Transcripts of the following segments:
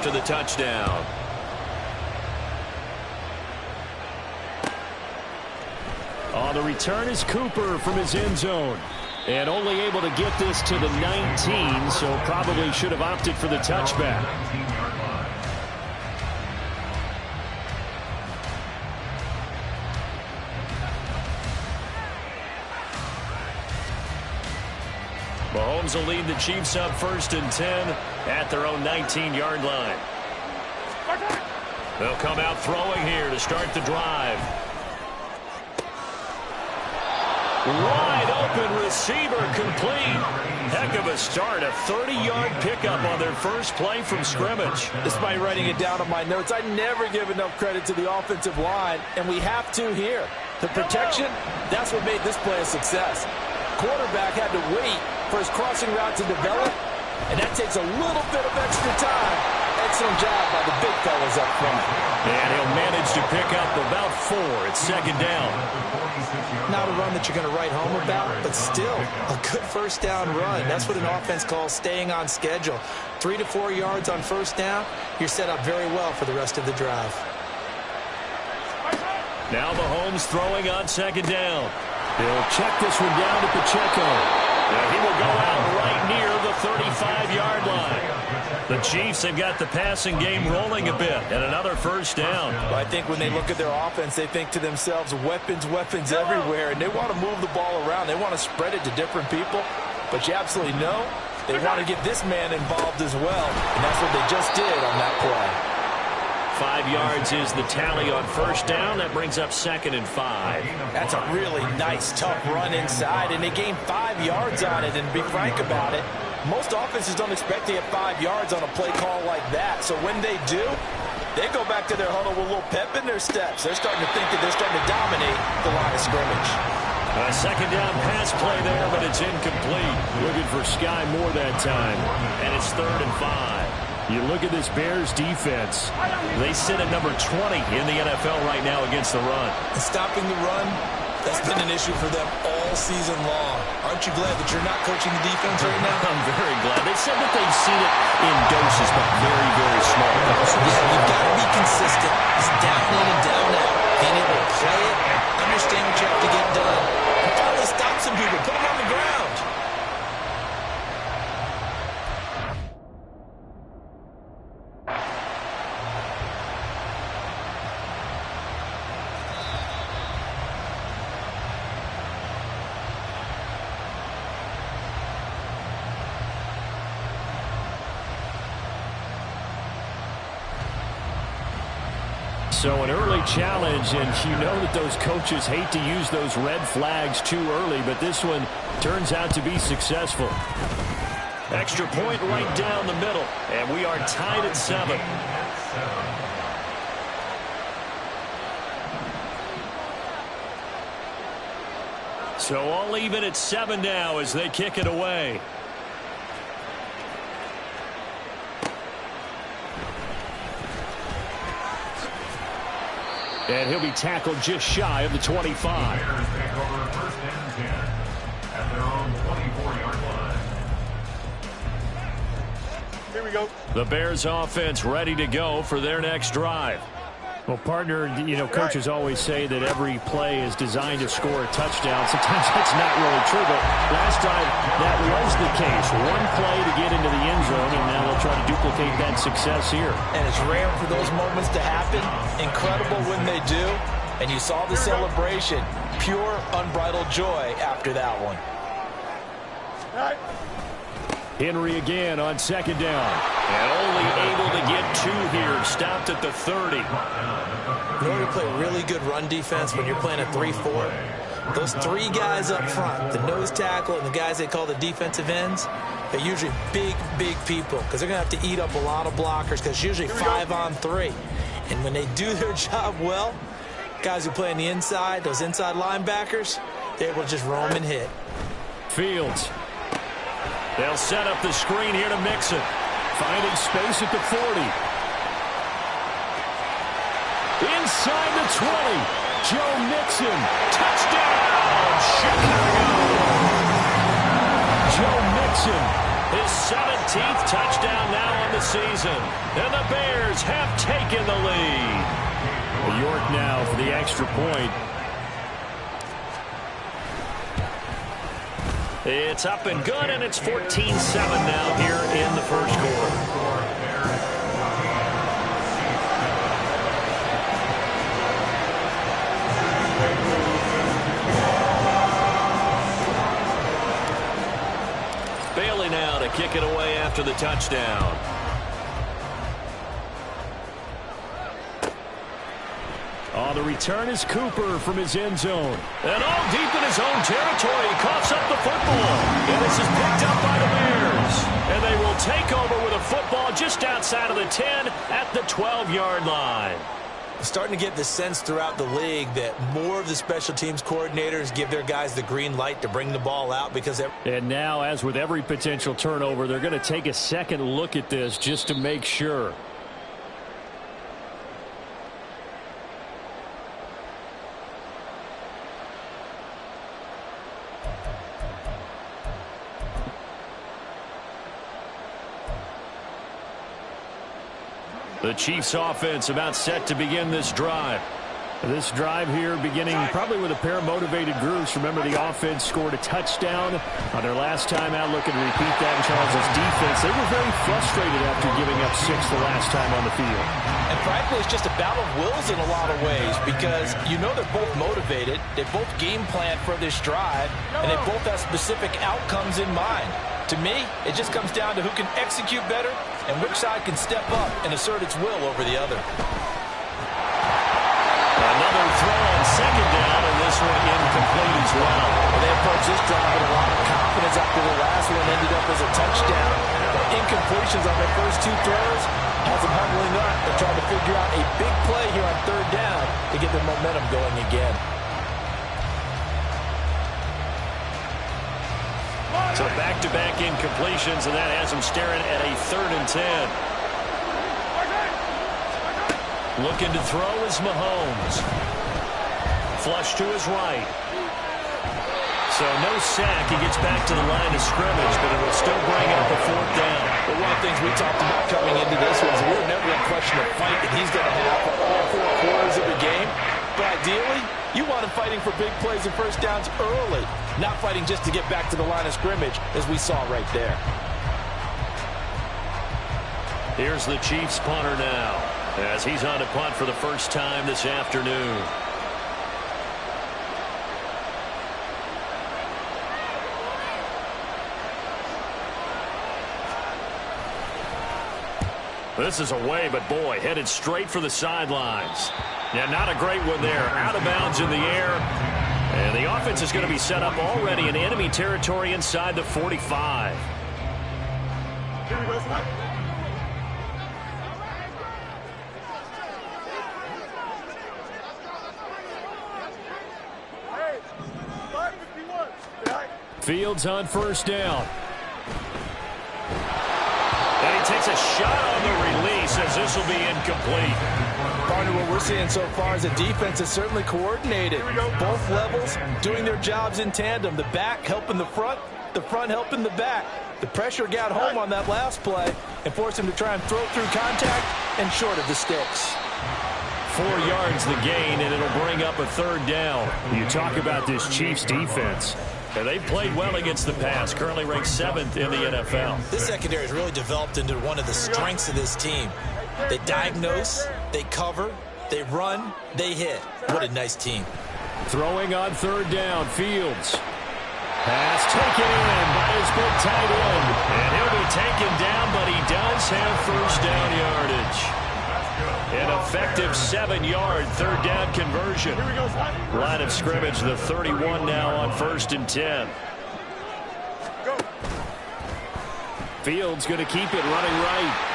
after the touchdown. On the return is Cooper from his end zone. And only able to get this to the 19, so probably should have opted for the touchback. Mahomes will lead the Chiefs up 1st and 10 at their own 19-yard line. They'll come out throwing here to start the drive. Wide open receiver complete. Heck of a start. A 30-yard pickup on their first play from scrimmage. Despite writing it down on my notes, I never give enough credit to the offensive line, and we have to here. The protection, that's what made this play a success. Quarterback had to wait for his crossing route to develop, and that takes a little bit of extra time. Excellent job by the big fellas up front. And he'll manage to pick up about 4 at 2nd down. Not a run that you're going to write home about, but still a good first down run. That's what an offense calls staying on schedule. 3 to 4 yards on first down, you're set up very well for the rest of the drive. Now Mahomes throwing on 2nd down. He'll check this one down to Pacheco. And he will go out right near the 35-yard line. The Chiefs have got the passing game rolling a bit, and another first down. Well, I think when they look at their offense, they think to themselves, weapons, weapons everywhere, and they want to move the ball around. They want to spread it to different people, but you absolutely know they want to get this man involved as well, and that's what they just did on that play. 5 yards is the tally on first down. That brings up 2nd and 5. That's a really nice, tough run inside, and they gained 5 yards on it, and to be frank about it, most offenses don't expect to get 5 yards on a play call like that. So when they do, they go back to their huddle with a little pep in their steps. They're starting to think that they're starting to dominate the line of scrimmage. A 2nd down pass play there, but it's incomplete. Looking for Sky Moore that time. And it's 3rd and 5. You look at this Bears defense. They sit at number 20 in the NFL right now against the run. And stopping the run, that's been an issue for them all season long. Aren't you glad that you're not coaching the defense right now? I'm very glad. They said that they've seen it in doses, but very, very small doses. Yeah, you've got to be consistent. It's down in and down out. Being able to play it, understand what you have to get done. And finally stop some people, put them on the ground. So an early challenge, and you know that those coaches hate to use those red flags too early, but this one turns out to be successful. Extra point right down the middle, and we are tied at 7. So all even at 7 now as they kick it away. And he'll be tackled just shy of the 25. Here we go. The Bears offense ready to go for their next drive. Well, partner, you know, coaches always say that every play is designed to score a touchdown. Sometimes that's not really true, but last time that was the case. One play to get into the end zone, and now they'll try to duplicate that success here. And it's rare for those moments to happen. Incredible when they do. And you saw the celebration. Pure, unbridled joy after that one. Henry again on 2nd down. And only able to get 2 here. Stopped at the 30. In order to play really good run defense when you're playing a 3-4, those 3 guys up front, the nose tackle and the guys they call the defensive ends, they're usually big, big people because they're going to have to eat up a lot of blockers because it's usually 5 on 3. And when they do their job well, guys who play on the inside, those inside linebackers, they're able to just roam and hit. Fields. They'll set up the screen here to Mixon. Finding space at the 40. Inside the 20. Joe Mixon. Touchdown, Chicago. Joe Mixon. His 17th touchdown now on the season. And the Bears have taken the lead. York now for the extra point. It's up and good, and it's 14-7 now here in the first quarter. Bailey now to kick it away after the touchdown. Oh, the return is Cooper from his end zone. And all deep in his own territory. He coughs up the football. And this is picked up by the Bears. And they will take over with a football just outside of the 10 at the 12-yard line. Starting to get the sense throughout the league that more of the special teams coordinators give their guys the green light to bring the ball out because and now, as with every potential turnover, they're going to take a second look at this just to make sure. The Chiefs offense about set to begin this drive. This drive here beginning probably with a pair of motivated groups. Remember, the offense scored a touchdown on their last time out. Looking to repeat that in Charles' defense. They were very frustrated after giving up 6 the last time on the field. And frankly, it's just a battle of wills in a lot of ways because you know they're both motivated. They both game plan for this drive, and they both have specific outcomes in mind. To me, it just comes down to who can execute better and which side can step up and assert its will over the other. Another throw on second down, and this one incomplete as well. They approached this drive with a lot of confidence after the last one ended up as a touchdown. But incompletions on their first 2 throws has them humbling up. They're trying to figure out a big play here on third down to get their momentum going again. So back-to-back incompletions, and that has them staring at a 3rd and 10. Looking to throw is Mahomes. Flush to his right. So no sack. He gets back to the line of scrimmage, but it'll still bring up a 4th down. But one of the things we talked about coming into this was we were never going to question the fight that he's going to have for all 4 quarters of the game. But ideally, you want him fighting for big plays and first downs early, not fighting just to get back to the line of scrimmage, as we saw right there. Here's the Chiefs punter now, as he's on to punt for the first time this afternoon. This is away, but boy, headed straight for the sidelines. Yeah, not a great one there. Out of bounds in the air. And the offense is going to be set up already in enemy territory inside the 45. Fields on first down. And he takes a shot on the release as this will be incomplete. Partner, what we're seeing so far is a defense that's certainly coordinated. Both levels doing their jobs in tandem. The back helping the front helping the back. The pressure got home on that last play and forced him to try and throw through contact and short of the sticks. 4 yards the gain, and it'll bring up a 3rd down. You talk about this Chiefs defense. And they've played well against the pass, currently ranked 7th in the NFL. This secondary has really developed into one of the strengths of this team. They diagnose, they cover, they run, they hit. What a nice team. Throwing on 3rd down, Fields. Pass taken in by his big tight end. And he'll be taken down, but he does have first down yardage. An effective 7-yard 3rd down conversion. Line of scrimmage, the 31 now on 1st and 10. Fields going to keep it running right.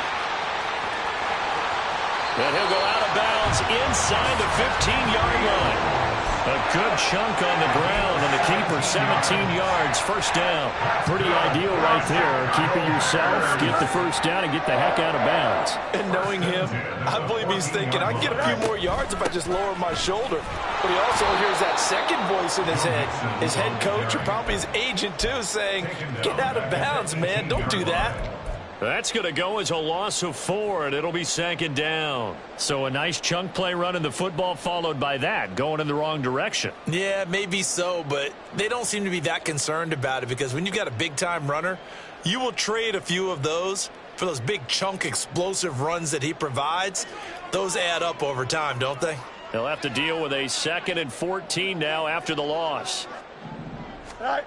And he'll go out of bounds inside the 15-yard line. A good chunk on the ground, and the keeper 17 yards, first down. Pretty ideal right there. Keep it yourself, get the first down, and get the heck out of bounds. And knowing him, I believe he's thinking, I can get a few more yards if I just lower my shoulder. But he also hears that second voice in his head. His head coach, or probably his agent too, saying, get out of bounds, man. Don't do that. That's going to go as a loss of 4, and it'll be 2nd down. So a nice chunk play running the football followed by that, going in the wrong direction. Yeah, maybe so, but they don't seem to be that concerned about it because when you've got a big-time runner, you will trade a few of those for those big chunk explosive runs that he provides. Those add up over time, don't they? They'll have to deal with a 2nd and 14 now after the loss. All right.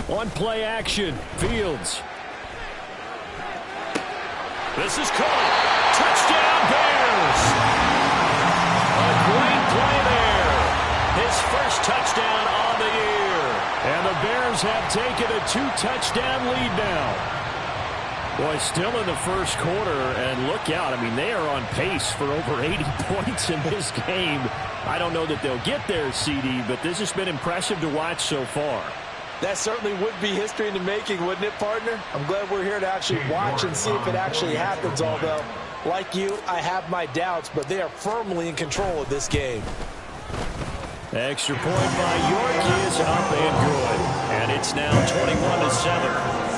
One play action. Fields. This is caught. Touchdown, Bears. A great play there. His first touchdown on the year. And the Bears have taken a 2-touchdown lead now. Boy, still in the first quarter, and look out. I mean, they are on pace for over 80 points in this game. I don't know that they'll get there, CD, but this has been impressive to watch so far. That certainly would be history in the making, wouldn't it, partner? I'm glad we're here to actually watch and see if it actually happens, although, like you, I have my doubts, but they are firmly in control of this game. Extra point by York is up and good. And it's now 21-7.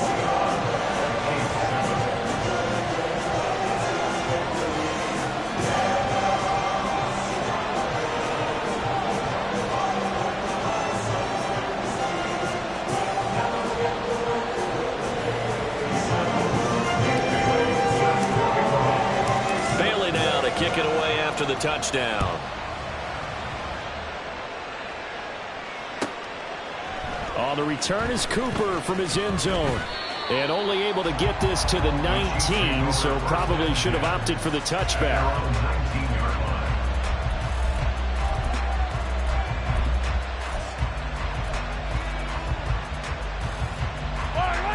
Kick it away after the touchdown. On the return is Cooper from his end zone. And only able to get this to the 19, so probably should have opted for the touchback.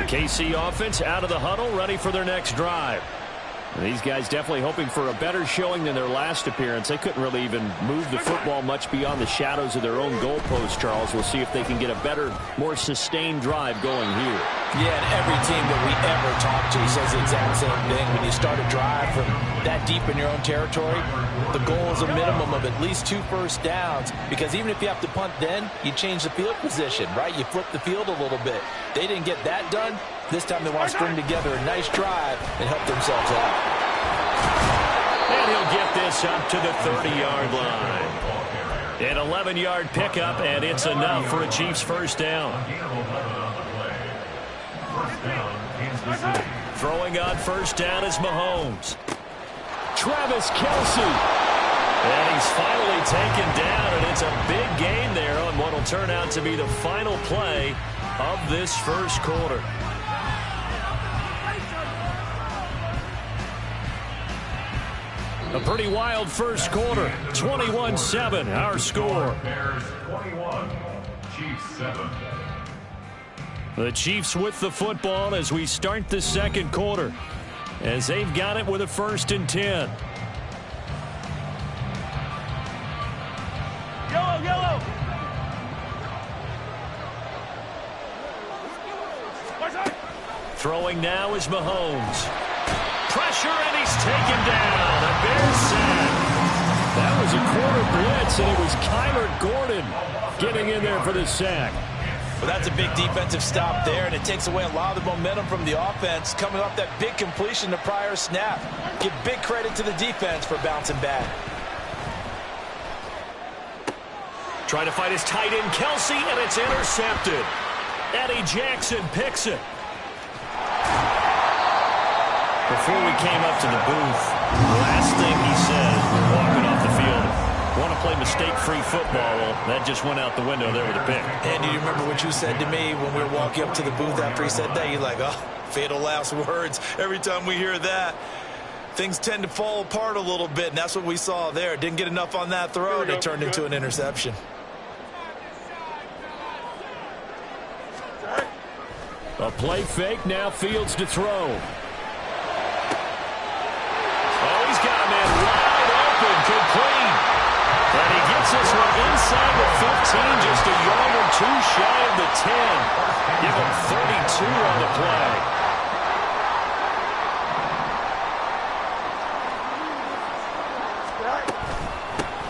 The KC offense out of the huddle, ready for their next drive. And these guys definitely hoping for a better showing than their last appearance. They couldn't really even move the football much beyond the shadows of their own goalpost, Charles. We'll see if they can get a better, more sustained drive going here. Yeah, and every team that we ever talk to says the exact same thing. When you start a drive from that deep in your own territory, the goal is a minimum of at least 2 first downs, because even if you have to punt then, you change the field position, right? You flip the field a little bit. They didn't get that done. This time they want to string together a nice drive and help themselves out. And he'll get this up to the 30-yard line. An 11-yard pickup, and it's enough for a Chiefs first down. Throwing on first down is Mahomes. Travis Kelce. And he's finally taken down, and it's a big gain there on what will turn out to be the final play of this first quarter. A pretty wild first quarter. 21-7, our score. Bears 21, Chiefs 7. The Chiefs with the football as we start the second quarter, as they've got it with a 1st and 10. Yellow! Throwing now is Mahomes. Pressure, and he's taken down. A Bears sack. That was a quarter blitz, and it was Kyler Gordon getting in there for the sack. Well, that's a big defensive stop there, and it takes away a lot of the momentum from the offense coming off that big completion the prior snap. Give big credit to the defense for bouncing back. Trying to fight his tight end, Kelce, and it's intercepted. Eddie Jackson picks it. Before we came up to the booth, the last thing he said as we were walking off the field, want to play mistake-free football. Well, that just went out the window there with a pick. And do you remember what you said to me when we were walking up to the booth after he said that? You're like, oh, fatal last words. Every time we hear that, things tend to fall apart a little bit, and that's what we saw there. Didn't get enough on that throw, and it turned into an interception. A play fake, now Fields to throw. Complete. And he gets this one inside the 15, just a yard or two shy of the 10. Give him 32 on the play.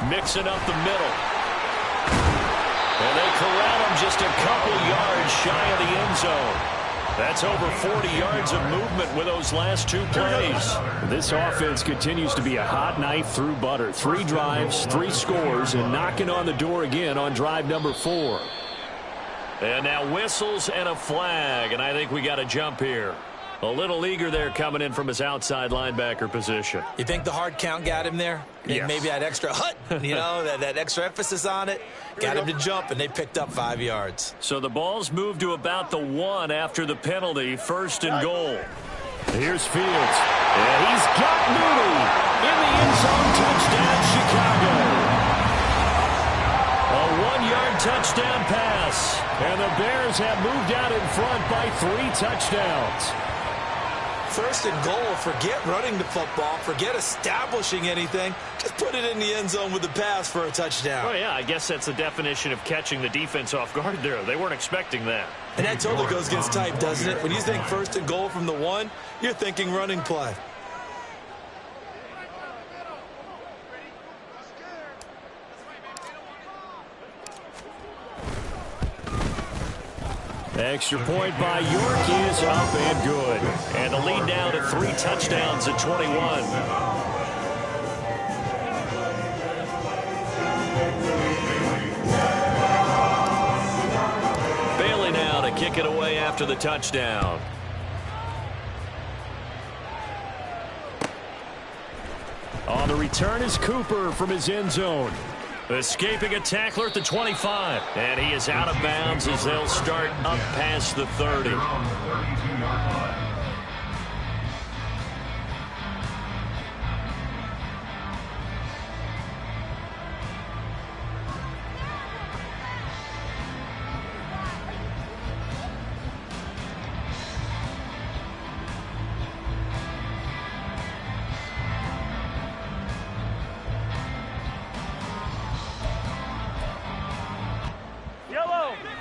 Mixing up the middle. And they corral him just a couple yards shy of the end zone. That's over 40 yards of movement with those last 2 plays. This offense continues to be a hot knife through butter. 3 drives, 3 scores, and knocking on the door again on drive number 4. And now whistles and a flag, and I think we got a jump here. A little eager there coming in from his outside linebacker position. You think the hard count got him there? Yes. Maybe that extra that extra emphasis on it got him to jump, and they picked up 5 yards. So the ball's moved to about the 1 after the penalty, 1st and goal. Here's Fields. And he's got Mooney in the end zone. Touchdown, Chicago. A 1-yard touchdown pass. And the Bears have moved out in front by 3 touchdowns. 1st and goal, forget running the football, forget establishing anything. Just put it in the end zone with the pass for a touchdown. Oh, yeah, I guess that's the definition of catching the defense off guard there. They weren't expecting that. And that totally goes against type, doesn't it? When you think 1st and goal from the 1, you're thinking running play. Extra point by York is up and good. And the lead now to 3 touchdowns at 21. Bailey now to kick it away after the touchdown. On the return is Cooper from his end zone. Escaping a tackler at the 25. And he is out of bounds as they'll start up past the 30.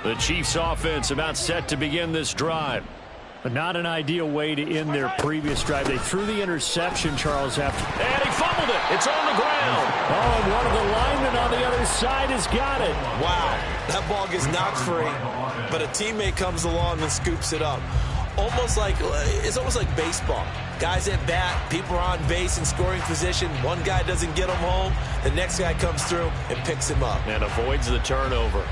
The Chiefs offense about set to begin this drive. But not an ideal way to end their previous drive. They threw the interception, Charles, after. And he fumbled it. It's on the ground. Oh, and one of the linemen on the other side has got it. Wow, that ball gets knocked free, but a teammate comes along and scoops it up. It's almost like baseball. Guys at bat, people are on base in scoring position. One guy doesn't get him home. The next guy comes through and picks him up. And avoids the turnover.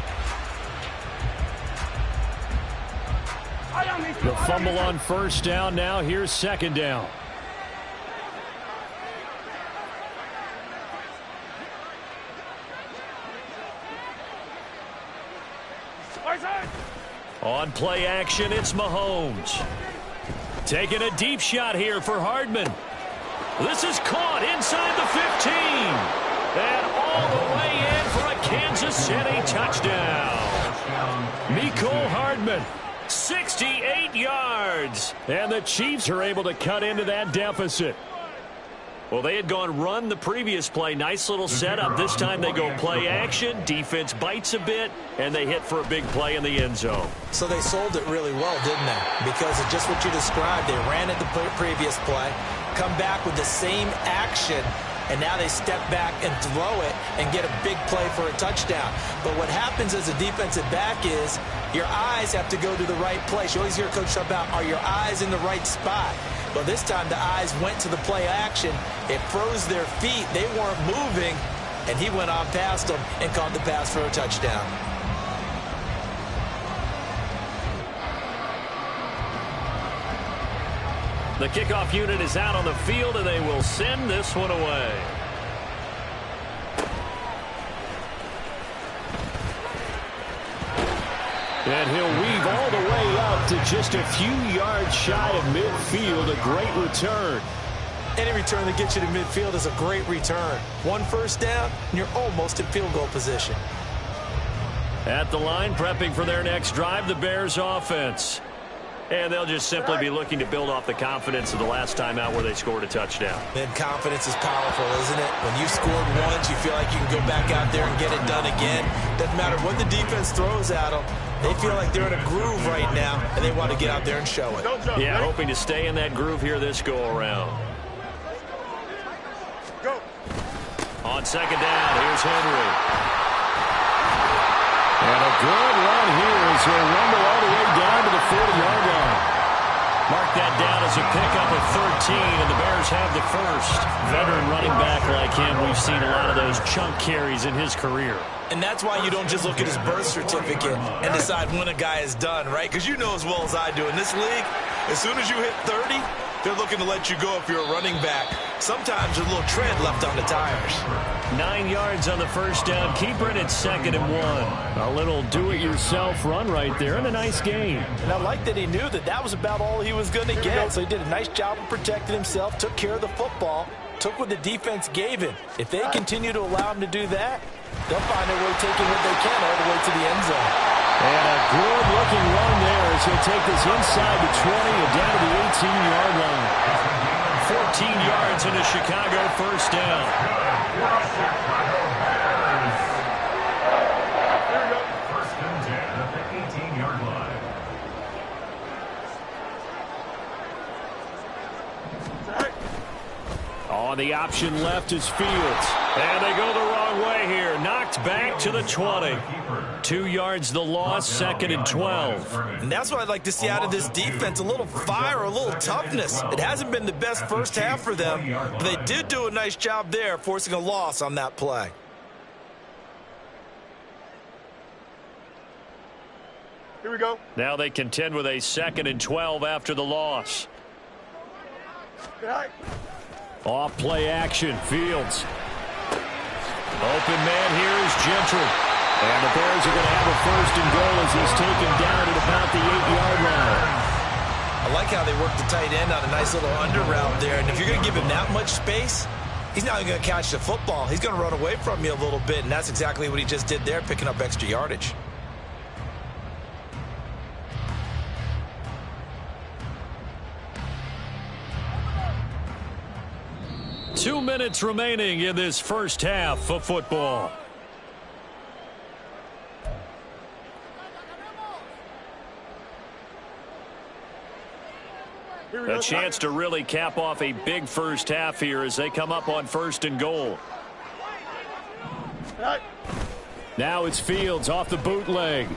The fumble on 1st down. Now here's 2nd down. On play action, it's Mahomes. Taking a deep shot here for Hardman. This is caught inside the 15. And all the way in for a Kansas City touchdown. Mecole Hardman. 68 yards. And the Chiefs are able to cut into that deficit. Well, they had gone run the previous play. Nice little setup. This time they go play action. Defense bites a bit, and they hit for a big play in the end zone. So they sold it really well, didn't they? Because of just what you described. They ran it the previous play, come back with the same action, and now they step back and throw it and get a big play for a touchdown. But what happens as a defensive back is your eyes have to go to the right place. You always hear Coach talk about, are your eyes in the right spot? Well, this time the eyes went to the play action. It froze their feet. They weren't moving, and he went on past them and caught the pass for a touchdown. The kickoff unit is out on the field, and they will send this one away. And he'll weave all the way up to just a few yards shy of midfield. A great return. Any return that gets you to midfield is a great return. 1 first down, and you're almost in field goal position. At the line, prepping for their next drive, the Bears offense. And they'll just simply be looking to build off the confidence of the last time out where they scored a touchdown. Man, confidence is powerful, isn't it? When you scored once, you feel like you can go back out there and get it done again. Doesn't matter what the defense throws at them. They feel like they're in a groove right now, and they want to get out there and show it. Yeah, hoping to stay in that groove here this go-around. Go. On 2nd down, here's Henry. And a good run here as he'll rumble all the way down to the 40-yard line. Mark that down as a pickup of 13, and the Bears have the first. Veteran running back like him, we've seen a lot of those chunk carries in his career. And that's why you don't just look at his birth certificate and decide when a guy is done, right? Because you know as well as I do, in this league, as soon as you hit 30, they're looking to let you go if you're a running back. Sometimes there's a little tread left on the tires. 9 yards on the first down. Keeper, and it's 2nd and 1. A little do-it-yourself run right there, and a nice game. And I like that he knew that that was about all he was going to get. So he did a nice job of protecting himself, took care of the football, took what the defense gave him. If they continue to allow him to do that, they'll find a way taking what they can all the way to the end zone. And a good-looking run there as he'll take this inside the 20 and down to the 18-yard line. 14 yards into Chicago, first down. First and 10 at the 18-yard line. On the option left is Fields. And they go the wrong way here. Knocked back to the 20. 2 yards the loss, 2nd and 12. And that's what I'd like to see out of this defense, a little fire, a little toughness. It hasn't been the best first half for them, but they did do a nice job there, forcing a loss on that play. Here we go. Now they contend with a 2nd and 12 after the loss. Good night. Off play action, Fields. Open man here is Gentry. And the Bears are going to have a 1st and goal as he's taken down at about the 8-yard line. I like how they work the tight end on a nice little under route there. And if you're going to give him that much space, he's not going to catch the football. He's going to run away from you a little bit, and that's exactly what he just did there, picking up extra yardage. Two minutes remaining in this first half of football. A chance to really cap off a big first half here as they come up on 1st and goal. Now it's Fields off the bootleg. And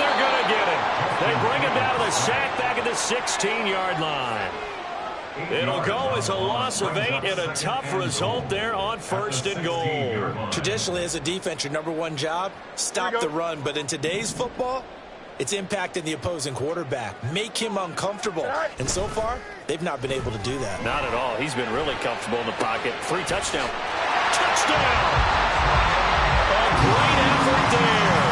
they're going to get it. They bring him down to the sack back at the 16-yard line. It'll go as a loss of 8 and a tough result there on 1st and goal. Traditionally, as a defense, your number one job, stop the run. But in today's football, it's impacting the opposing quarterback. Make him uncomfortable. And so far, they've not been able to do that. Not at all. He's been really comfortable in the pocket. 3 touchdowns. Touchdown! A great effort there.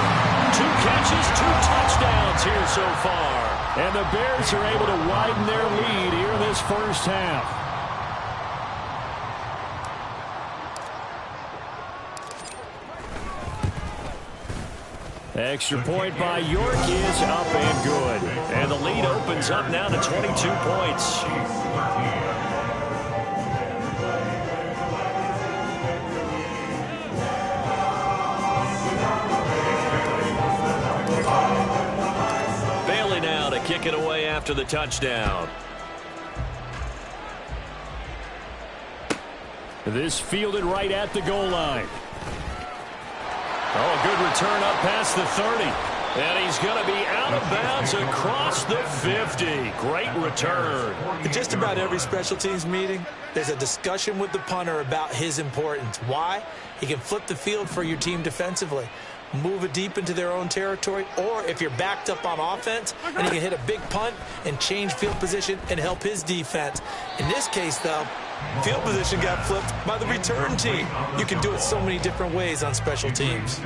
2 catches, 2 touchdowns here so far. And the Bears are able to widen their lead here in this first half. Extra point by York is up and good. And the lead opens up now to 22 points. Bailey now to kick it away after the touchdown. This fielded right at the goal line. Oh, a good return up past the 30. And he's going to be out of bounds across the 50. Great return. In just about every special teams meeting, there's a discussion with the punter about his importance. Why? He can flip the field for your team defensively, move it deep into their own territory, or if you're backed up on offense, and he can hit a big punt and change field position and help his defense. In this case, though, field position got flipped by the return team. You can do it so many different ways on special teams.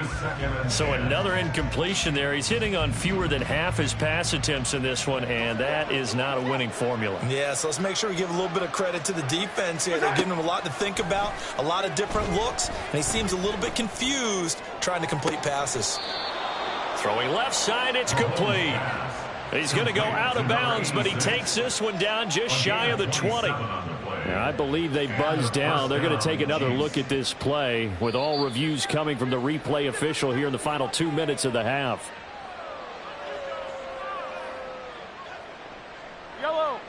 So another incompletion there. He's hitting on fewer than half his pass attempts in this one, and that is not a winning formula. Yeah, so let's make sure we give a little bit of credit to the defense here. They're giving him a lot to think about, a lot of different looks, and he seems a little bit confused trying to complete passes. Throwing left side, it's complete. He's going to go out of bounds, but he takes this one down just shy of the 20. And I believe they buzzed down. They're going to take another look at this play with all reviews coming from the replay official here in the final 2 minutes of the half. Yellow.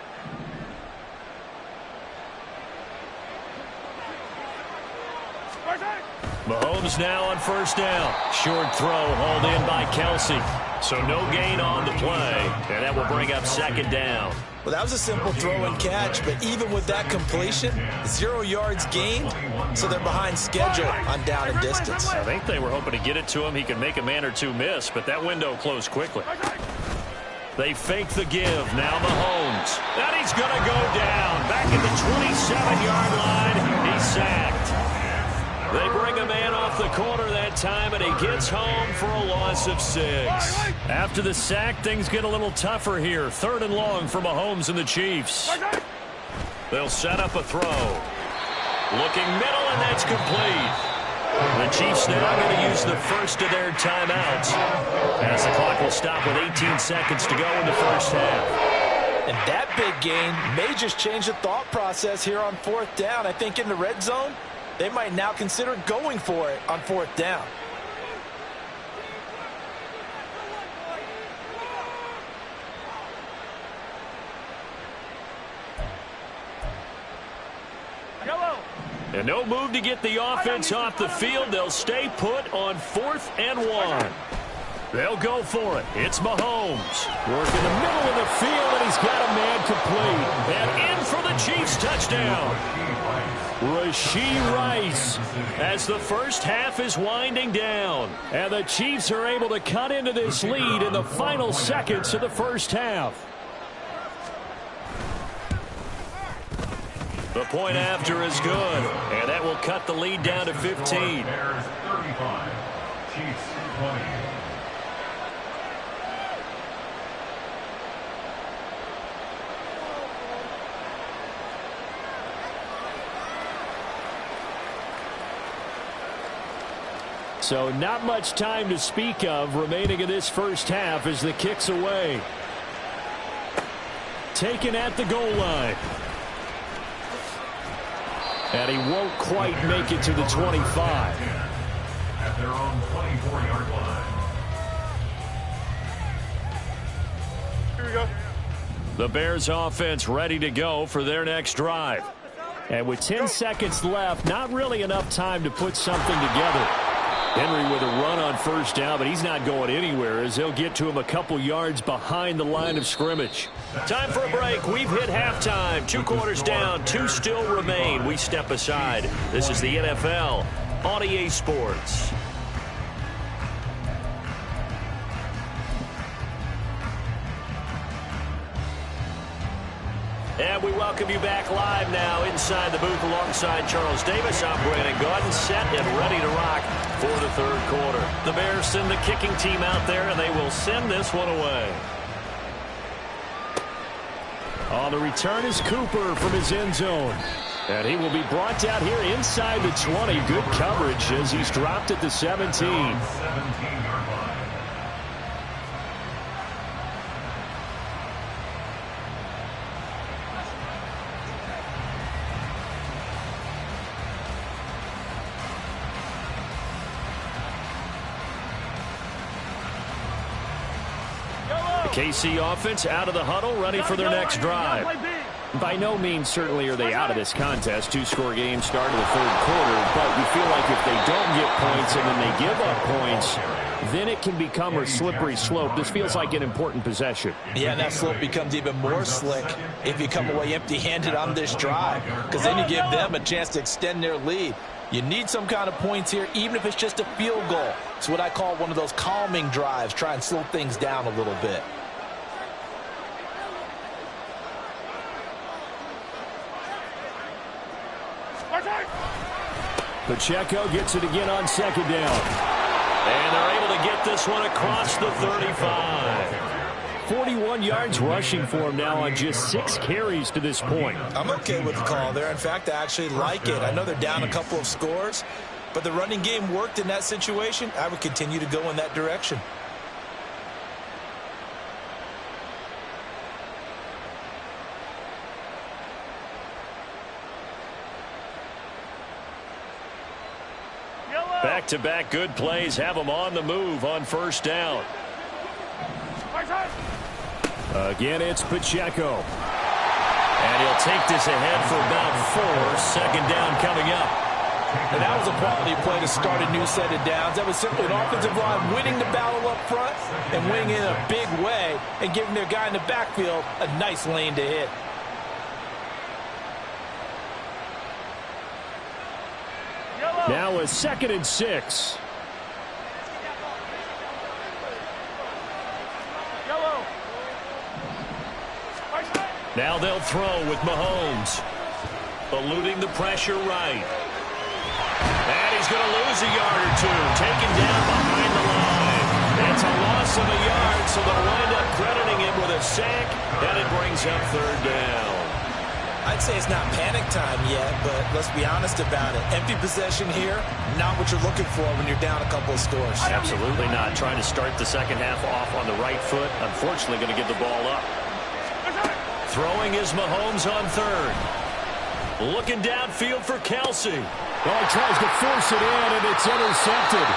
Mahomes now on 1st down. Short throw hauled in by Kelsey. So no gain on the play, and that will bring up second down. Well, that was a simple throw and catch, but even with that completion, 0 yards gained, so they're behind schedule on down and distance. I think they were hoping to get it to him. He could make a man or two miss, but that window closed quickly. They fake the give. Now Mahomes. And he's going to go down. Back at the 27-yard line. He's sacked. They bring a man off the corner that time, and he gets home for a loss of 6. After the sack, things get a little tougher here. 3rd and long for Mahomes and the Chiefs. They'll set up a throw. Looking middle, and that's complete. The Chiefs now going to use the first of their timeouts, as the clock will stop with 18 seconds to go in the first half. And that big gain may just change the thought process here on 4th down. I think in the red zone, they might now consider going for it on 4th down. And no move to get the offense off the field. They'll stay put on 4th and 1. They'll go for it. It's Mahomes. Working the middle of the field, and he's got a man complete. And in for the Chiefs touchdown. Rashee Rice, as the first half is winding down. And the Chiefs are able to cut into this lead in the final seconds of the first half. The point after is good, and that will cut the lead down to 15. Bears 35, Chiefs 20. So not much time to speak of remaining in this first half as the kick's away. Taken at the goal line. And he won't quite make it to the 25. At their own 24-yard line. Here we go. The Bears offense ready to go for their next drive. And with 10 seconds left, not really enough time to put something together. Henry with a run on first down, but he's not going anywhere as they'll get to him a couple yards behind the line of scrimmage. Time for a break. We've hit halftime. 2 quarters down. 2 still remain. We step aside. This is the NFL on EA Sports. And we welcome you back live now inside the booth alongside Charles Davis. I'm Brandon Gaudin, set and ready to rock for the 3rd quarter. The Bears send the kicking team out there, and they will send this one away. On the return is Cooper from his end zone. And he will be brought down here inside the 20. Good coverage as he's dropped at the 17. 17-yard line. KC offense out of the huddle, ready for their next drive. By no means certainly are they out of this contest. 2-score game start of the 3rd quarter, but you feel like if they don't get points and then they give up points, then it can become a slippery slope. This feels like an important possession. Yeah, and that slope becomes even more slick if you come away empty-handed on this drive, because then you give them a chance to extend their lead. You need some kind of points here, even if it's just a field goal. It's what I call one of those calming drives. Try and slow things down a little bit. Pacheco gets it again on 2nd down. And they're able to get this one across the 35. 41 yards rushing for him now on just 6 carries to this point. I'm okay with the call there. In fact, I actually like it. I know they're down a couple of scores, but the running game worked in that situation. I would continue to go in that direction. Back-to-back good plays have them on the move on first down. Again, it's Pacheco. And he'll take this ahead for about 4. 2nd down coming up. And that was a quality play to start a new set of downs. That was simply an offensive line winning the battle up front and winning in a big way and giving their guy in the backfield a nice lane to hit. Now a 2nd and 6. Now they'll throw with Mahomes. Eluding the pressure right. And he's going to lose a yard or two. Taken down behind the line. It's a loss of a yard, so they'll wind up crediting him with a sack, and it brings up 3rd down. I'd say it's not panic time yet, but let's be honest about it. Empty possession here, not what you're looking for when you're down a couple of scores. Absolutely not. Trying to start the second half off on the right foot. Unfortunately, going to give the ball up. Throwing is Mahomes on 3rd. Looking downfield for Kelsey. Oh, he tries to force it in, and it's intercepted.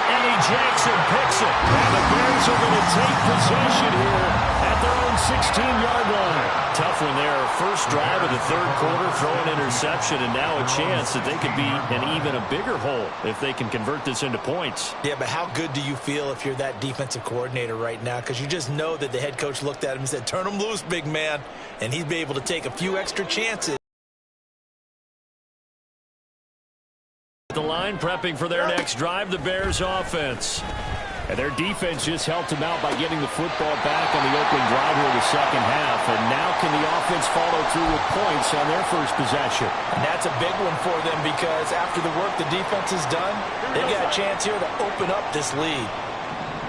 Eddie Jackson picks it. And the Bears are going to take possession here at their own 16-yard line. Tough one there. First drive of the 3rd quarter, throw an interception, and now a chance that they could be in even a bigger hole if they can convert this into points. Yeah, but how good do you feel if you're that defensive coordinator right now? Because you just know that the head coach looked at him and said, turn him loose, big man. And he'd be able to take a few extra chances. The line prepping for their next drive, the Bears offense. And their defense just helped him out by getting the football back on the opening drive here in the second half. And now can the offense follow through with points on their first possession? And that's a big one for them because after the work the defense has done, they've got a chance here to open up this lead.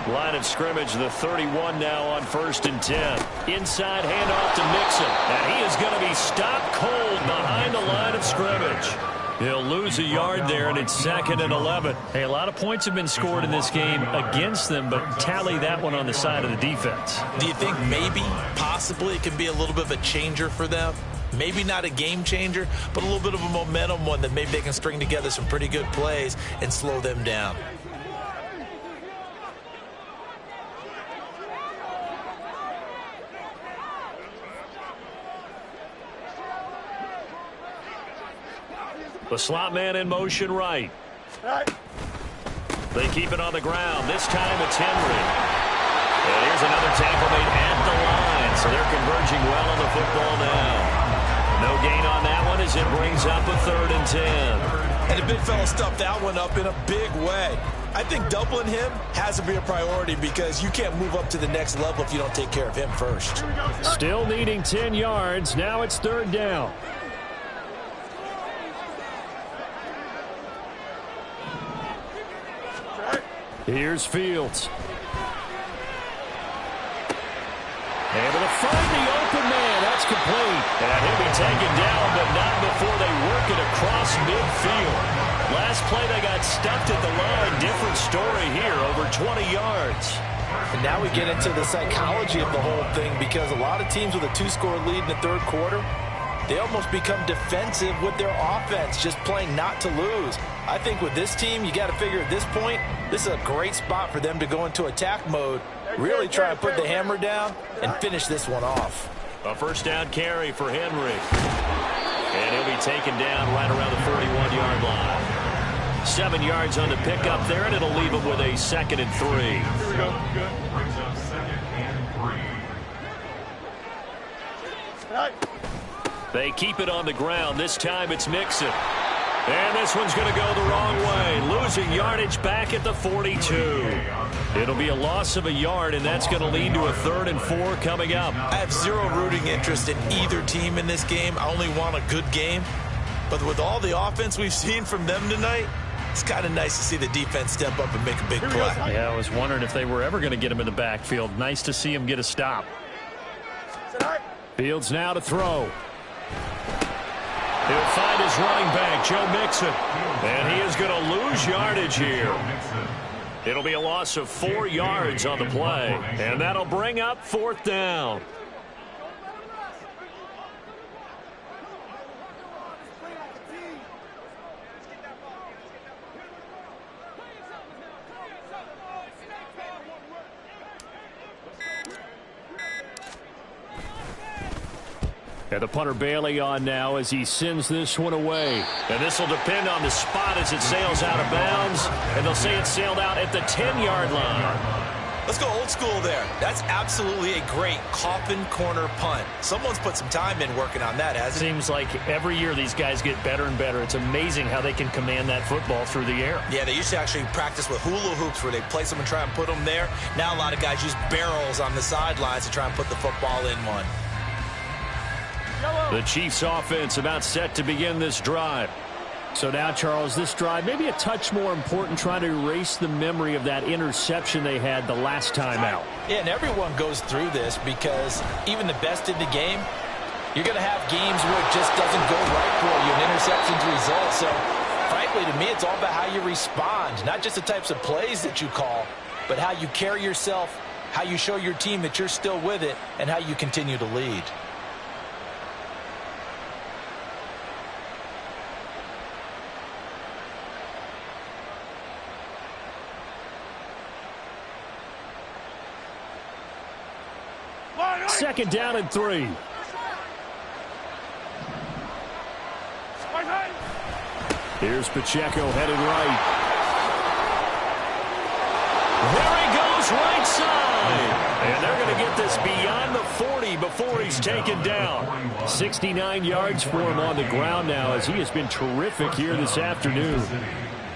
Line of scrimmage, the 31 now on 1st and 10. Inside handoff to Mixon. And he is going to be stopped cold behind the line of scrimmage. He'll lose a yard there, and it's 2nd and 11. Hey, a lot of points have been scored in this game against them, but tally that one on the side of the defense. Do you think maybe, possibly, it can be a little bit of a changer for them? Maybe not a game changer, but a little bit of a momentum one that maybe they can string together some pretty good plays and slow them down. The slot man in motion right. They keep it on the ground. This time it's Henry. And here's another tackle made at the line. So they're converging well on the football now. No gain on that one as it brings up a 3rd and 10. And the big fella stuffed that one up in a big way. I think doubling him has to be a priority because you can't move up to the next level if you don't take care of him first. Still needing 10 yards. Now it's 3rd down. Here's Fields. Able to find the open man. That's complete. And he'll be taken down, but not before they work it across midfield. Last play they got stuffed at the line. Different story here, over 20 yards. And now we get into the psychology of the whole thing because a lot of teams with a 2-score lead in the 3rd quarter, they almost become defensive with their offense, just playing not to lose. I think with this team, you got to figure at this point, this is a great spot for them to go into attack mode, really try to put the hammer down and finish this one off. A 1st down carry for Henry. And he'll be taken down right around the 41-yard line. 7 yards on the pickup there, and it'll leave him with a 2nd and 3. Here we go. Good. Brings up 2nd and 3. They keep it on the ground. This time it's Mixon. And this one's going to go the wrong way. Losing yardage back at the 42. It'll be a loss of a yard, and that's going to lead to a 3rd and 4 coming up. I have zero rooting interest in either team in this game. I only want a good game. But with all the offense we've seen from them tonight, it's kind of nice to see the defense step up and make a big play. Yeah, I was wondering if they were ever going to get him in the backfield. Nice to see him get a stop. Fields now to throw. He'll find his running back, Joe Mixon. And he is going to lose yardage here. It'll be a loss of 4 yards on the play. And that'll bring up 4th down. And the punter Bailey on now as he sends this one away. And this will depend on the spot as it sails out of bounds. And they'll say it sailed out at the 10-yard line. Let's go old school there. That's absolutely a great coffin corner punt. Someone's put some time in working on that, hasn't it? Seems like every year these guys get better and better. It's amazing how they can command that football through the air. Yeah, they used to actually practice with hula hoops where they place them and try and put them there. Now a lot of guys use barrels on the sidelines to try and put the football in one. The Chiefs offense about set to begin this drive. So now, Charles, this drive maybe a touch more important, trying to erase the memory of that interception they had the last time out. Yeah, and everyone goes through this because even the best in the game, you're going to have games where it just doesn't go right for you, and interceptions result. So, frankly, to me, it's all about how you respond, not just the types of plays that you call, but how you carry yourself, how you show your team that you're still with it, and how you continue to lead. Second down and 3. Here's Pacheco headed right. There he goes, right side. And they're going to get this beyond the 40 before he's taken down. 69 yards for him on the ground now as he has been terrific here this afternoon.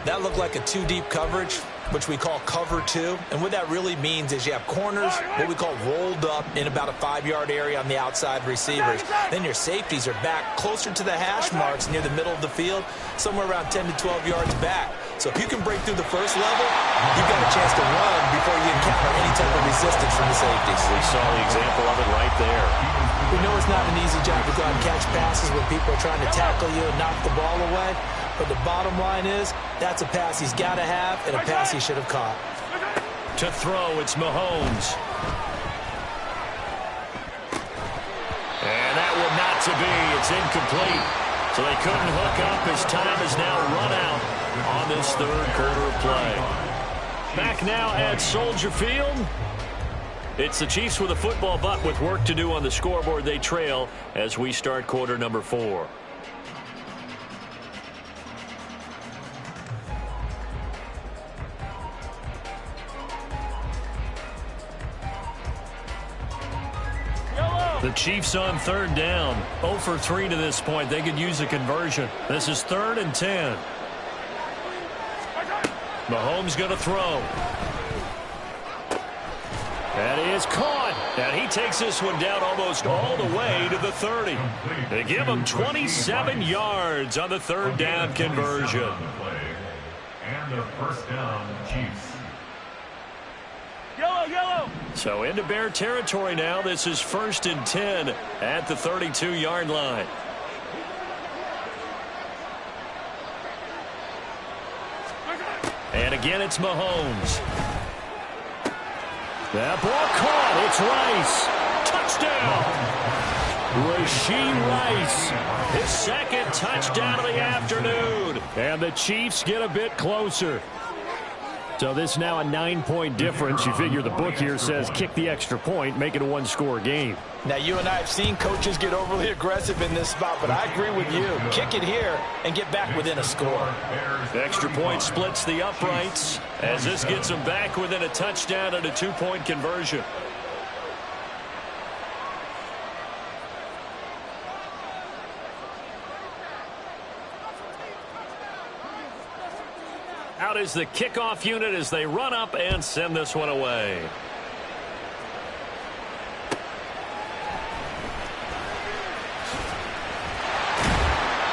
That looked like a two-deep coverage, which we call cover 2. And what that really means is you have corners, what we call rolled up in about a 5-yard area on the outside receivers. Then your safeties are back closer to the hash marks near the middle of the field, somewhere around 10 to 12 yards back. So if you can break through the first level, you've got a chance to run before you encounter any type of resistance from the safeties. We saw the example of it right there. We know it's not an easy job to go out and catch passes when people are trying to tackle you and knock the ball away. But the bottom line is, that's a pass he's got to have and a pass he should have caught. To throw, it's Mahomes. And that one not to be. It's incomplete. So they couldn't hook up as time is now run out on this third quarter of play. Back now at Soldier Field. It's the Chiefs with a football, but with work to do on the scoreboard, they trail as we start quarter number 4. The Chiefs on third down. 0 for 3 to this point. They could use a conversion. This is 3rd and 10. Mahomes going to throw. That is caught. And he takes this one down almost all the way to the 30. They give him 27 yards on the third down conversion. And the first down, Chiefs. Yellow. So into Bear territory now. This is 1st and 10 at the 32-yard line. And again, it's Mahomes. That ball caught. It's Rice. Touchdown. Rashee Rice. His second touchdown of the afternoon. And the Chiefs get a bit closer. So this now a 9-point difference. You figure the book here says kick the extra point, make it a one-score game. Now, you and I have seen coaches get overly aggressive in this spot, but I agree with you. Kick it here and get back within a score. The extra point splits the uprights as this gets them back within a touchdown and a 2-point conversion. Out is the kickoff unit as they run up and send this one away.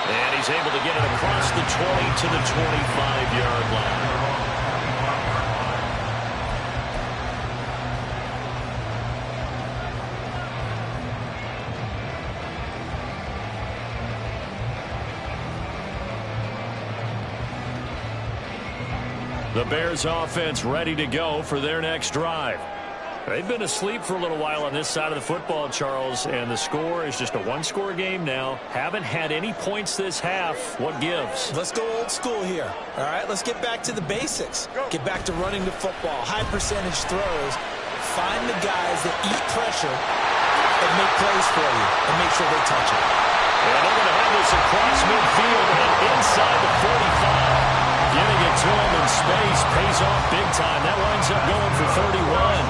And he's able to get it across the 20 to the 25-yard line. The Bears offense ready to go for their next drive. They've been asleep for a little while on this side of the football, Charles, and the score is just a one-score game now. Haven't had any points this half. What gives? Let's go old school here. All right, let's get back to the basics. Get back to running the football, high percentage throws. Find the guys that eat pressure and make plays for you and make sure they touch it. And they're going to have this across midfield and inside the 45. Getting it to him in space pays off big time. That winds up going for 31.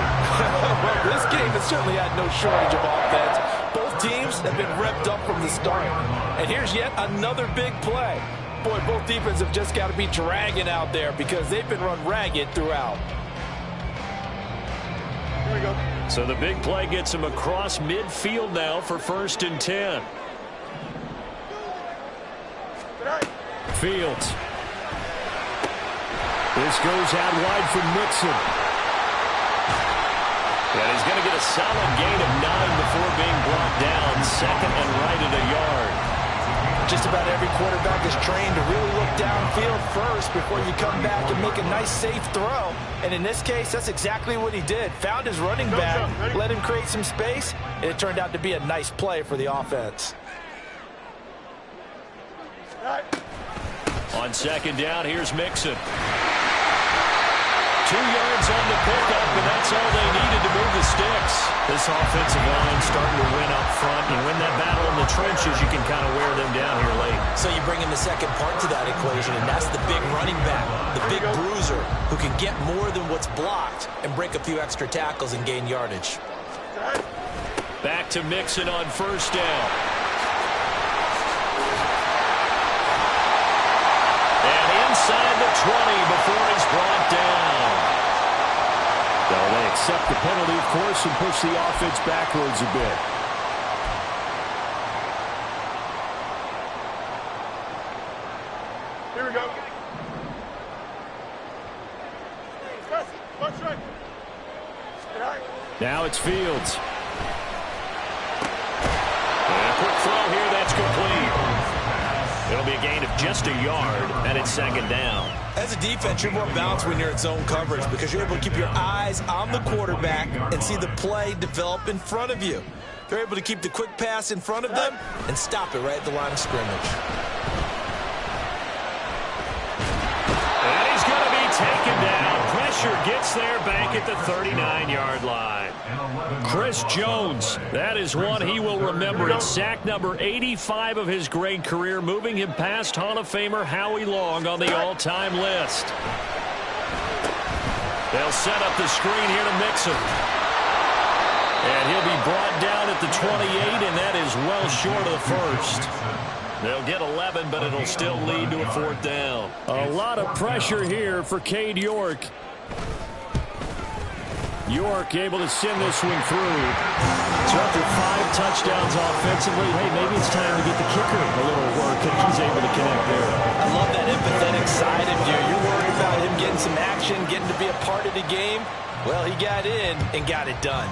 Well, this game has certainly had no shortage of offense. Both teams have been revved up from the start. And here's yet another big play. Boy, both defenses have just got to be dragging out there because they've been run ragged throughout. Here we go. So the big play gets him across midfield now for 1st and 10. Fields. This goes out wide for Mixon. And he's going to get a solid gain of 9 before being brought down. 2nd and right at a yard. Just about every quarterback is trained to really look downfield first before you come back and make a nice, safe throw. And in this case, that's exactly what he did. Found his running back, let him create some space, and it turned out to be a nice play for the offense. On 2nd down, here's Mixon. 2 yards on the pickup, and that's all they needed to move the sticks. This offensive line starting to win up front. And win that battle in the trenches, you can kind of wear them down here late. So you bring in the second part to that equation, and that's the big running back, the big bruiser, who can get more than what's blocked and break a few extra tackles and gain yardage. Back to Mixon on 1st down. And inside the 20 before he's brought down. Well, they accept the penalty, of course, and push the offense backwards a bit. Here we go. Now it's Fields. And a quick throw here, that's complete. It'll be a gain of just a yard, and it's 2nd down. As a defense, you're more balanced when you're in zone coverage because you're able to keep your eyes on the quarterback and see the play develop in front of you. They're able to keep the quick pass in front of them and stop it right at the line of scrimmage. And he's going to be taken down. Pressure gets there back at the 39-yard line. Chris Jones, that is one he will remember. It's sack number 85 of his great career, moving him past Hall of Famer Howie Long on the all-time list. They'll set up the screen here to Mixon. And he'll be brought down at the 28, and that is well short of the 1st. They'll get 11, but it'll still lead to a 4th down. A lot of pressure here for Cade York. York able to send this one through. So after 5 touchdowns offensively, hey, maybe it's time to get the kicker a little work, and he's able to connect there. I love that empathetic side of you. You're worried about him getting some action, getting to be a part of the game. Well, he got in and got it done.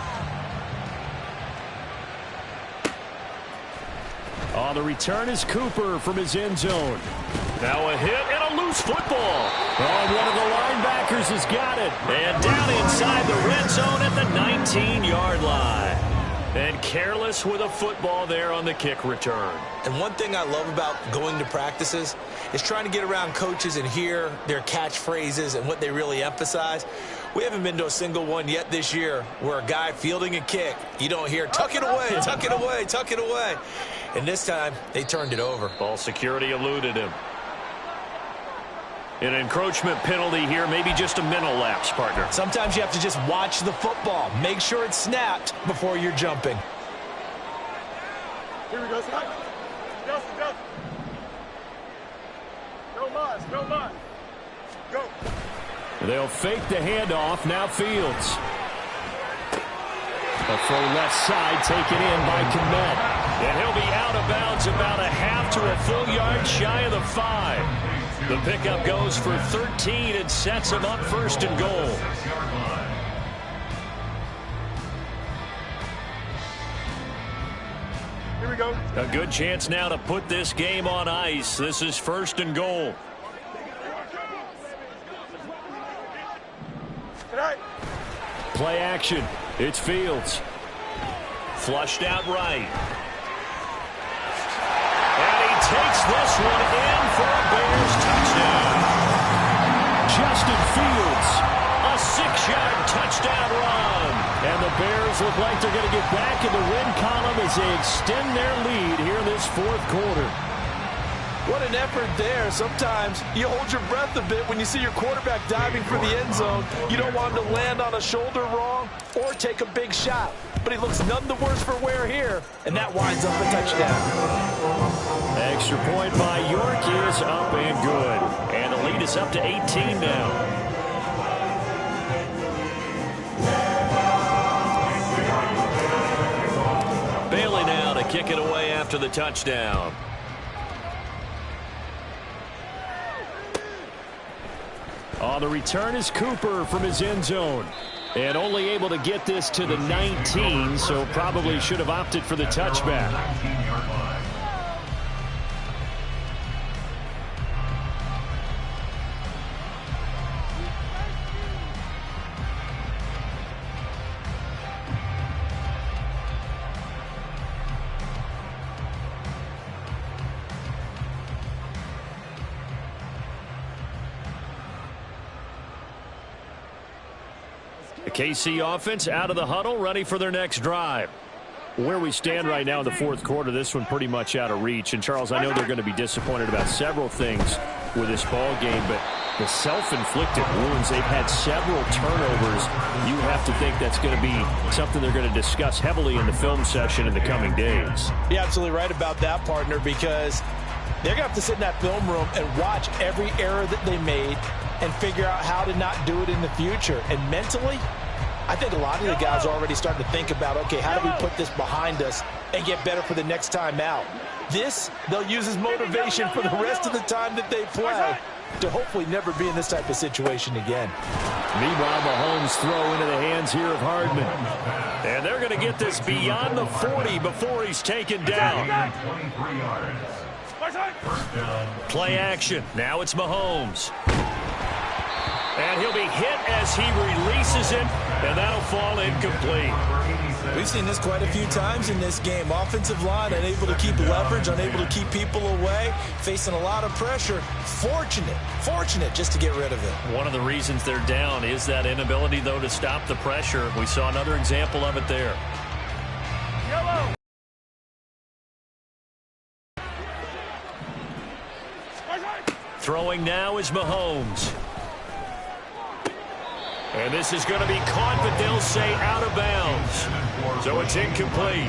On the return is Cooper from his end zone. Now a hit and a loose football. Oh, one of the linebackers has got it. And down inside the red zone at the 19-yard line. And careless with a football there on the kick return. And one thing I love about going to practices is trying to get around coaches and hear their catchphrases and what they really emphasize. We haven't been to a single one yet this year where a guy fielding a kick, you don't hear, tuck it away, tuck it away, tuck it away. And this time, they turned it over. Ball security eluded him. An encroachment penalty here, maybe just a mental lapse, partner. Sometimes you have to just watch the football. Make sure it's snapped before you're jumping. Here we go. Justin. No mas, no mas. Go. They'll fake the handoff. Now Fields. A throw left side taken in by Kmet. And he'll be out of bounds about a half to a full yard shy of the 5. The pickup goes for 13 and sets him up 1st and goal. Here we go. A good chance now to put this game on ice. This is 1st and goal. Play action. It's Fields. Flushed out right. And he takes this one in for a Bears touchdown. Justin Fields, A 6-yard touchdown run. And the Bears look like they're going to get back in the win column as they extend their lead here in this fourth quarter. What an effort there. Sometimes you hold your breath a bit when you see your quarterback diving for the end zone. You don't want him to land on a shoulder wrong or take a big shot. But he looks none the worse for wear here, and that winds up a touchdown. Extra point by York is up and good. And the lead is up to 18 now. Bailey now to kick it away after the touchdown. On the return is Cooper from his end zone. And only able to get this to the 19, so probably should have opted for the touchback. 19-yard line. The KC offense out of the huddle, ready for their next drive. Where we stand right now in the fourth quarter, this one pretty much out of reach. And, Charles, I know they're going to be disappointed about several things with this ball game, but the self-inflicted wounds, they've had several turnovers. You have to think that's going to be something they're going to discuss heavily in the film session in the coming days. You're absolutely right about that, partner, because they're going to have to sit in that film room and watch every error that they made and figure out how to not do it in the future. And mentally, I think a lot of the guys are already starting to think about, okay, how do we put this behind us and get better for the next time out? This, they'll use as motivation for the rest of the time that they play to hopefully never be in this type of situation again. Meanwhile, Mahomes throw into the hands here of Hardman. And they're going to get this beyond the 40 before he's taken down. 23 yards. First down. Play action. Now it's Mahomes. And he'll be hit as he releases it, and that'll fall incomplete. We've seen this quite a few times in this game. Offensive line unable to keep leverage, unable to keep people away, facing a lot of pressure. Fortunate just to get rid of it. One of the reasons they're down is that inability, though, to stop the pressure. We saw another example of it there. Yellow. Throwing now is Mahomes. And this is going to be caught, but they'll say out of bounds. So it's incomplete.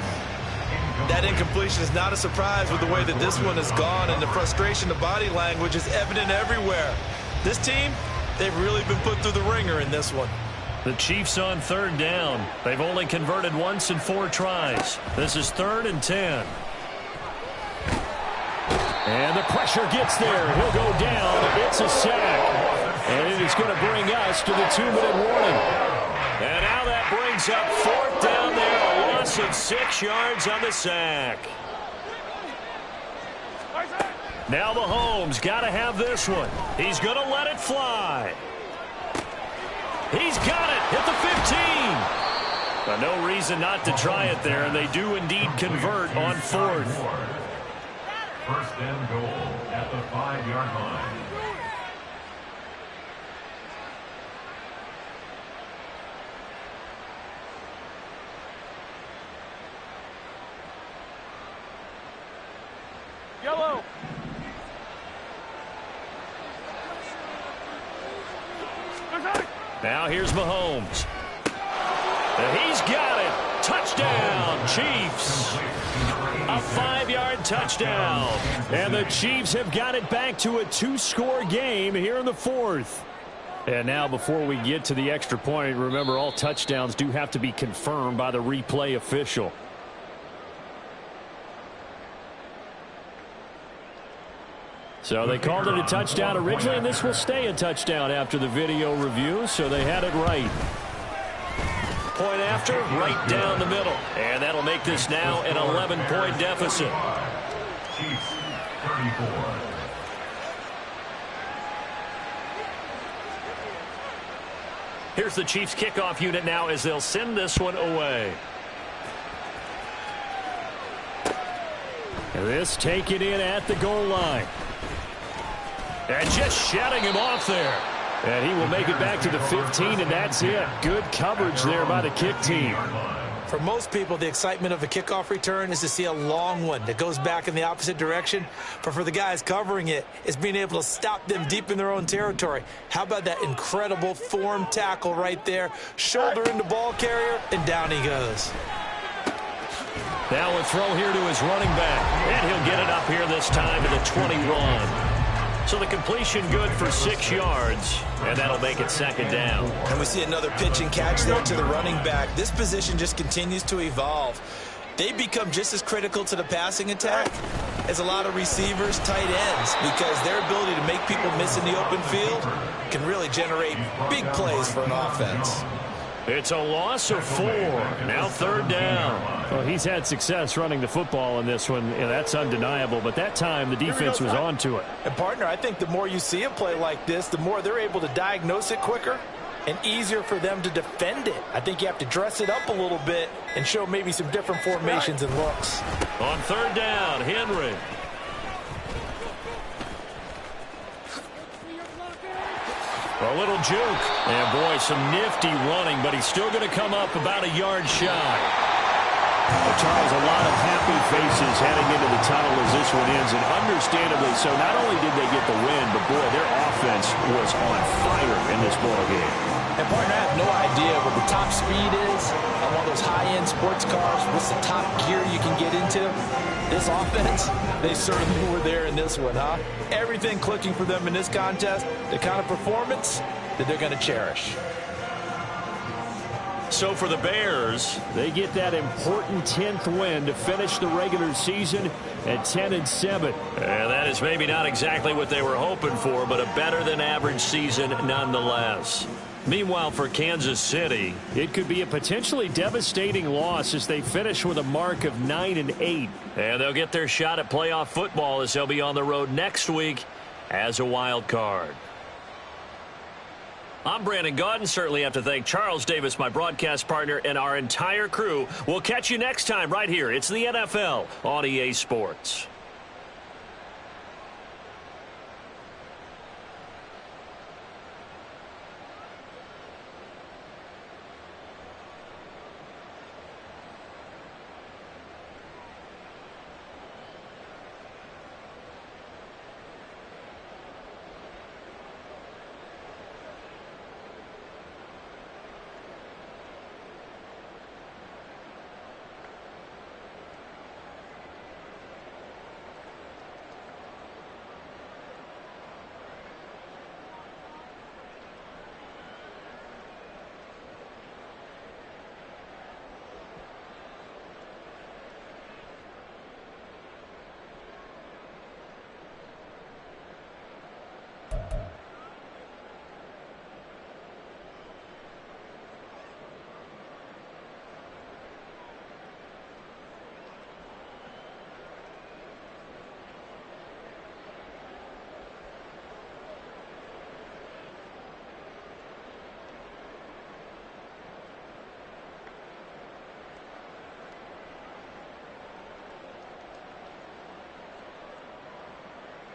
That incompletion is not a surprise with the way that this one has gone, and the frustration, the body language is evident everywhere. This team, they've really been put through the ringer in this one. The Chiefs on third down. They've only converted once in 4 tries. This is 3rd and 10. And the pressure gets there. He'll go down. It's a sack. And it is going to bring us to the 2-minute warning. And now that brings up 4th down there. A loss of 6 yards on the sack. Now Mahomes got to have this one. He's going to let it fly. He's got it. Hit the 15. But no reason not to try it there, and they do indeed convert on 4th. First and goal at the 5-yard line. Yellow. Now here's Mahomes. And he's got it. Touchdown, Chiefs. A 5-yard touchdown. And the Chiefs have got it back to a 2-score game here in the 4th. And now before we get to the extra point, remember all touchdowns do have to be confirmed by the replay official. So they called it a touchdown originally, and this will stay a touchdown after the video review, so they had it right. Point after, right down the middle. And that'll make this now an 11-point deficit. Chiefs 34. Here's the Chiefs kickoff unit now as they'll send this one away. And this taken in at the goal line. And just shutting him off there. And he will make it back to the 15, and that's it. Good coverage there by the kick team. For most people, the excitement of a kickoff return is to see a long one that goes back in the opposite direction. But for the guys covering it, it's being able to stop them deep in their own territory. How about that incredible form tackle right there? Shoulder into ball carrier, and down he goes. Now a throw here to his running back. And he'll get it up here this time to the 21. So the completion good for 6 yards, and that'll make it second down. And we see another pitch and catch there to the running back. This position just continues to evolve. They become just as critical to the passing attack as a lot of receivers, tight ends, because their ability to make people miss in the open field can really generate big plays for an offense. It's a loss of 4. Now third down. Well, he's had success running the football in this one, and that's undeniable. But that time, the defense was on to it. And, partner, I think the more you see a play like this, the more they're able to diagnose it quicker and easier for them to defend it. I think you have to dress it up a little bit and show maybe some different formations and looks. On third down, Henry. A little juke. And, boy, some nifty running, but he's still going to come up about a yard shy. Well, Charles, a lot of happy faces heading into the tunnel as this one ends, and understandably so. Not only did they get the win, but, boy, their offense was on fire in this ballgame. And, partner, I have no idea what the top speed is on one of those high-end sports cars. What's the top gear you can get into? This offense, they certainly were there in this one, huh? Everything clicking for them in this contest, the kind of performance that they're going to cherish. So for the Bears, they get that important 10th win to finish the regular season at 10-7. And that is maybe not exactly what they were hoping for, but a better-than-average season nonetheless. Meanwhile, for Kansas City, it could be a potentially devastating loss as they finish with a mark of 9-8. And they'll get their shot at playoff football as they'll be on the road next week as a wild card. I'm Brandon Gaudin. Certainly have to thank Charles Davis, my broadcast partner, and our entire crew. We'll catch you next time right here. It's the NFL on EA Sports.